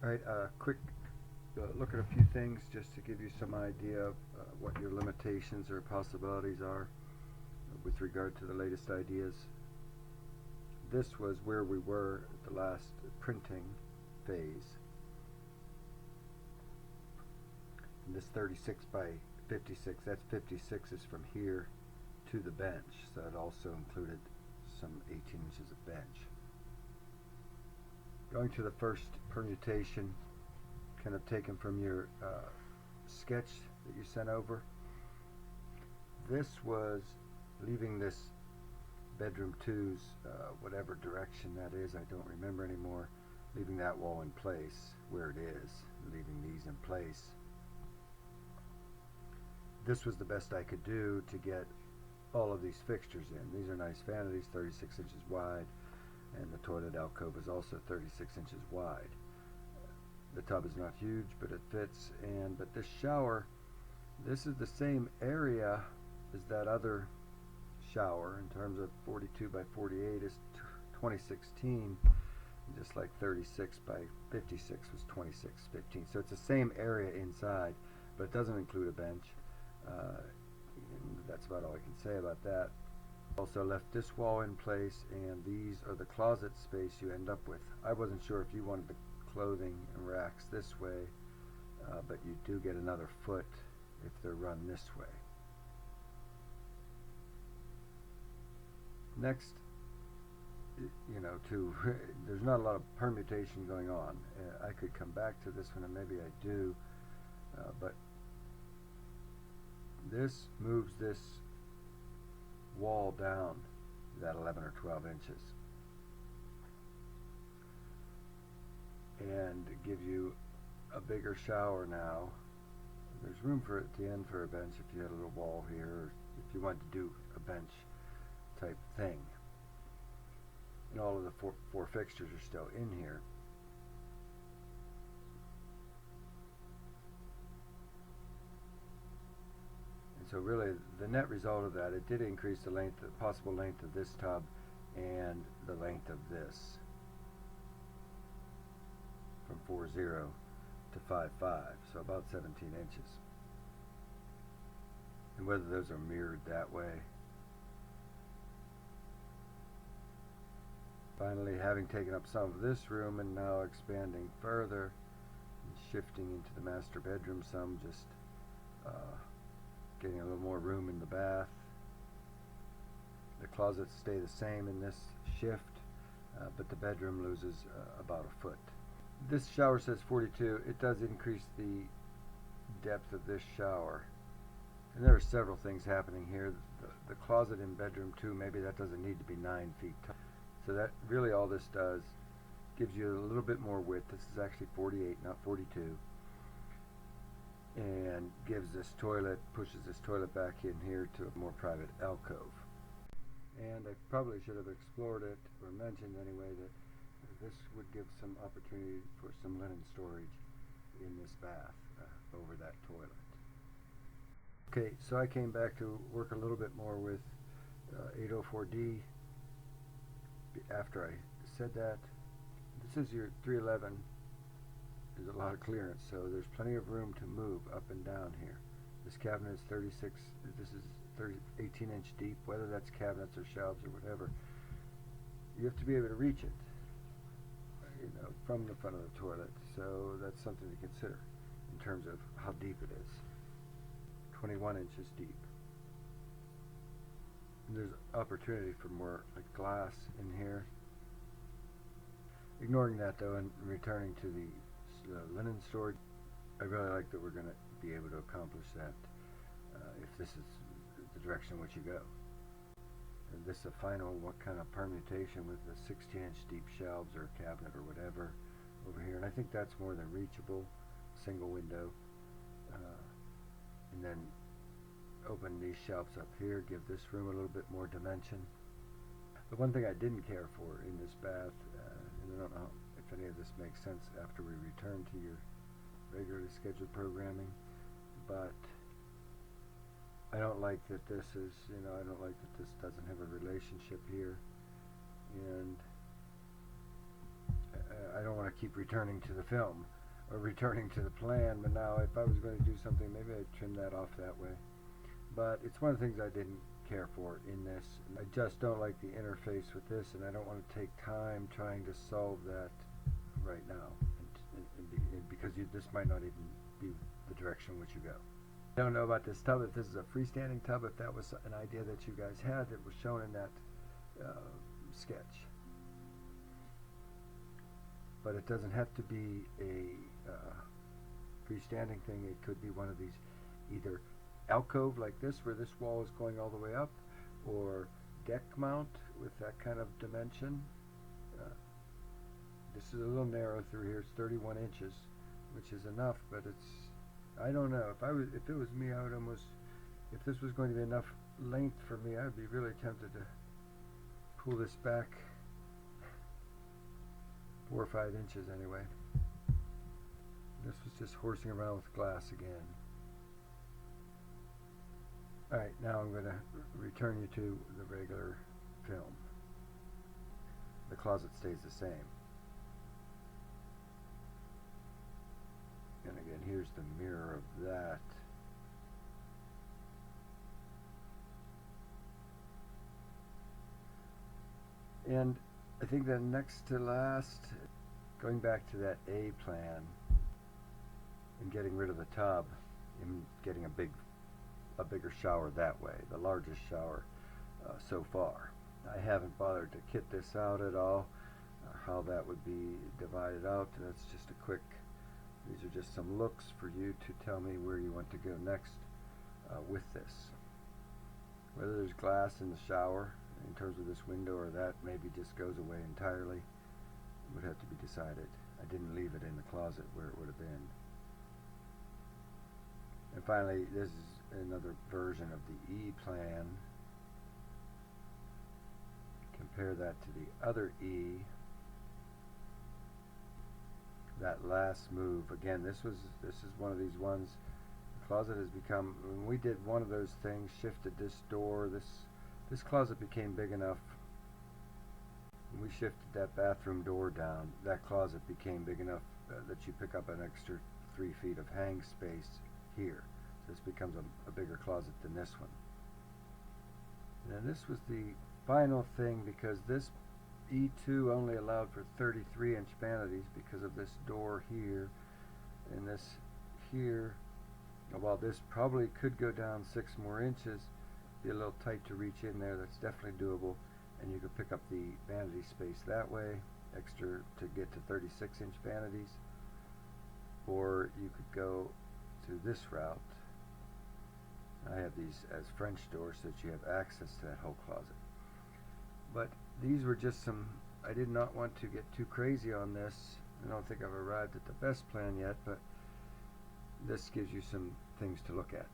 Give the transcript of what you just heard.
Alright, quick look at a few things just to give you some idea of what your limitations or possibilities are with regard to the latest ideas. This was where we were at the last printing phase. And this 36 by 56, that's 56 is from here to the bench, so it also included some 18 inches of bench. Going to the first permutation, kind of taken from your sketch that you sent over. This was leaving this bedroom 2's whatever direction that is, I don't remember anymore, leaving that wall in place where it is, leaving these in place. This was the best I could do to get all of these fixtures in. These are nice vanities, 36 inches wide, and the toilet alcove is also 36 inches wide. The tub is not huge, but it fits. But this shower, this is the same area as that other shower in terms of 42 by 48 is 2016, just like 36 by 56 was 2615. So it's the same area inside, but it doesn't include a bench. And that's about all I can say about that. Also left this wall in place, and these are the closet space you end up with. I wasn't sure if you wanted the clothing and racks this way, but you do get another foot if they're run this way. Next, there's not a lot of permutation going on. I could come back to this one, and maybe I do, but this moves this wall down that 11 or 12 inches and give you a bigger shower now. There's room for at the end for a bench if you had a little wall here, or if you wanted to do a bench type thing. And all of the four fixtures are still in here. So really, the net result of that, it did increase the length, the possible length of this tub and the length of this from 4.0 to 5.5, so about 17 inches. And whether those are mirrored that way. Finally, having taken up some of this room and now expanding further and shifting into the master bedroom some, just getting a little more room in the bath. The closets stay the same in this shift, but the bedroom loses about a foot. This shower says 42. It does increase the depth of this shower. And there are several things happening here. The closet in bedroom 2, maybe that doesn't need to be 9 feet tall. So that really all this does, gives you a little bit more width. This is actually 48, not 42. And gives this toilet, pushes this toilet back in here to a more private alcove. And I probably should have explored it, or mentioned anyway, that this would give some opportunity for some linen storage in this bath over that toilet. Okay, so I came back to work a little bit more with 804D after I said that. This is your 311. There's a lot of clearance, so there's plenty of room to move up and down here. This cabinet is 36, this is 18 inch deep, whether that's cabinets or shelves or whatever. You have to be able to reach it, from the front of the toilet, so that's something to consider in terms of how deep it is. 21 inches deep. And there's opportunity for more like glass in here. Ignoring that though, and returning to the linen storage, I really like that we're going to be able to accomplish that if this is the direction in which you go. And this is a final what kind of permutation with the 16-inch deep shelves or cabinet or whatever over here, and I think that's more than reachable. Single window, and then open these shelves up here, give this room a little bit more dimension. The one thing I didn't care for in this bath, and I don't know if any of this makes sense after we return to your regularly scheduled programming, but I don't like that this is, I don't like that this doesn't have a relationship here, and I don't want to keep returning to the film or returning to the plan. But now if I was going to do something, maybe I'd trim that off that way. But it's one of the things I didn't care for in this. I just don't like the interface with this, and I don't want to take time trying to solve that right now, because this might not even be the direction in which you go. I don't know about this tub, if this is a freestanding tub, if that was an idea that you guys had that was shown in that sketch. But it doesn't have to be a freestanding thing. It could be one of these either alcove like this, where this wall is going all the way up, or deck mount with that kind of dimension. This is a little narrow through here. It's 31 inches, which is enough, but it's, I don't know. If it was me, I would almost, if this was going to be enough length for me, I would be really tempted to pull this back 4 or 5 inches anyway. This was just horsing around with glass again. Alright, now I'm going to return you to the regular film. The closet stays the same. And again, here's the mirror of that. And I think the next to last, going back to that A plan and getting rid of the tub and getting a bigger shower that way, the largest shower so far. I haven't bothered to kit this out at all, how that would be divided out. That's just a quick, these are just some looks for you to tell me where you want to go next with this. Whether there's glass in the shower in terms of this window, or that maybe just goes away entirely, would have to be decided. I didn't leave it in the closet where it would have been. And finally, this is another version of the E plan. Compare that to the other E. That last move, again, this is one of these ones. The closet has become, when we did one of those things, shifted this door, this closet became big enough. When we shifted that bathroom door down, that closet became big enough that you pick up an extra 3 feet of hang space here. So this becomes a bigger closet than this one. And then this was the final thing, because this E2 only allowed for 33-inch vanities because of this door here and this here. While this probably could go down 6 more inches, be a little tight to reach in there, that's definitely doable. And you could pick up the vanity space that way, extra to get to 36-inch vanities. Or you could go to this route. I have these as French doors so that you have access to that whole closet. But these were just some, I did not want to get too crazy on this. I don't think I've arrived at the best plan yet, but this gives you some things to look at.